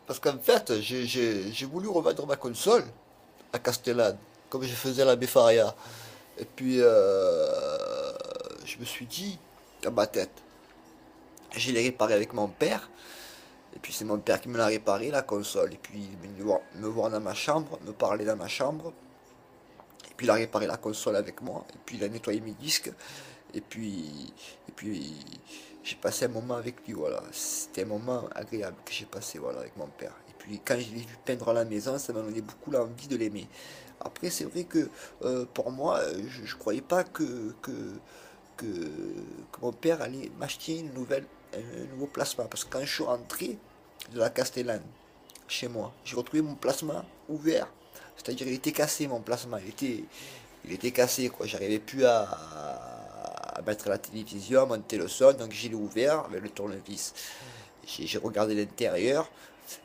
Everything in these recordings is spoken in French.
Parce qu'en fait, j'ai voulu revendre ma console à Castellane, comme je faisais à la Befaria. Et puis, je me suis dit, dans ma tête, je l'ai réparé avec mon père. Et puis c'est mon père qui me l'a réparé, la console. Et puis il est venu me voir dans ma chambre, me parler dans ma chambre. Et puis il a réparé la console avec moi. Et puis il a nettoyé mes disques. Et puis, et puis j'ai passé un moment avec lui, voilà. C'était un moment agréable que j'ai passé, voilà, avec mon père. Et puis quand je l'ai vu peindre à la maison, ça m'a donné beaucoup l'envie de l'aimer. Après, c'est vrai que pour moi, je croyais pas que mon père allait m'acheter un nouveau plasma. Parce que quand je suis rentré de la Castellane, chez moi, j'ai retrouvé mon plasma ouvert. C'est-à-dire, il était cassé, mon plasma. Il était cassé, quoi. J'arrivais plus à mettre la télévision, à monter le son. Donc, j'ai ouvert avec le tournevis. J'ai regardé l'intérieur.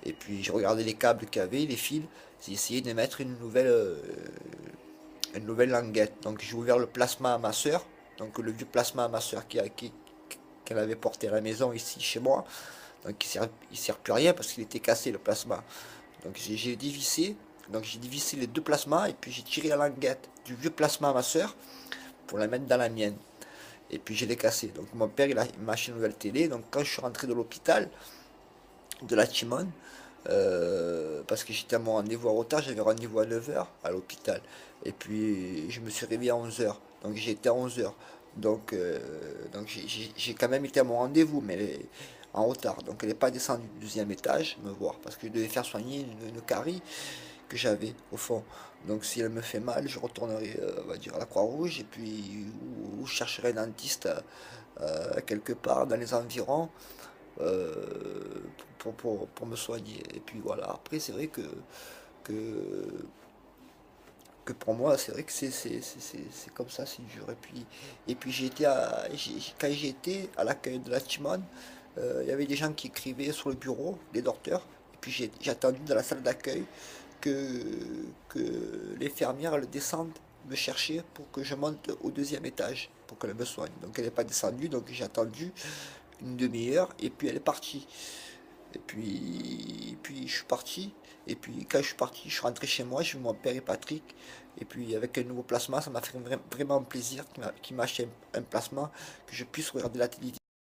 Et puis, j'ai regardé les câbles qu'il y avait, les fils. J'ai essayé de mettre une nouvelle languette. Donc, j'ai ouvert le plasma à ma soeur. Donc, le vieux plasma à ma soeur qu'elle avait porté à la maison ici chez moi. Donc il sert plus à rien parce qu'il était cassé le plasma. Donc j'ai dévissé. Donc j'ai dévissé les deux plasmas et puis j'ai tiré la languette du vieux plasma à ma soeur pour la mettre dans la mienne. Et puis je l'ai cassé. Donc mon père il m'a acheté une nouvelle télé. Donc quand je suis rentré de l'hôpital de la Timone, parce que j'étais à mon rendez-vous en retard, j'avais rendez-vous à 9h à l'hôpital. Et puis je me suis réveillé à 11h. Donc j'ai été à 11h. Donc j'ai quand même été à mon rendez-vous, mais en retard. Donc elle n'est pas descendue du deuxième étage me voir, parce que je devais faire soigner une carie que j'avais au fond. Donc si elle me fait mal, je retournerai, on va dire, à la Croix-Rouge, et puis ou je chercherai un dentiste quelque part dans les environs pour me soigner. Et puis voilà, après c'est vrai que, que pour moi, c'est vrai que c'est comme ça, c'est dur. Et puis quand j'ai été à l'accueil de la Timone, il y avait des gens qui écrivaient sur le bureau, des docteurs. Et puis j'ai attendu dans la salle d'accueil que, que l'infirmière elle descende me chercher pour que je monte au deuxième étage, pour qu'elle me soigne. Donc elle n'est pas descendue, donc j'ai attendu une demi-heure, et puis elle est partie. Et puis je suis parti. Et puis quand je suis parti, je suis rentré chez moi, j'ai vu mon père et Patrick. Et puis avec un nouveau plasma, ça m'a fait vraiment plaisir qu'il m'a acheté un plasma, que je puisse regarder la télévision.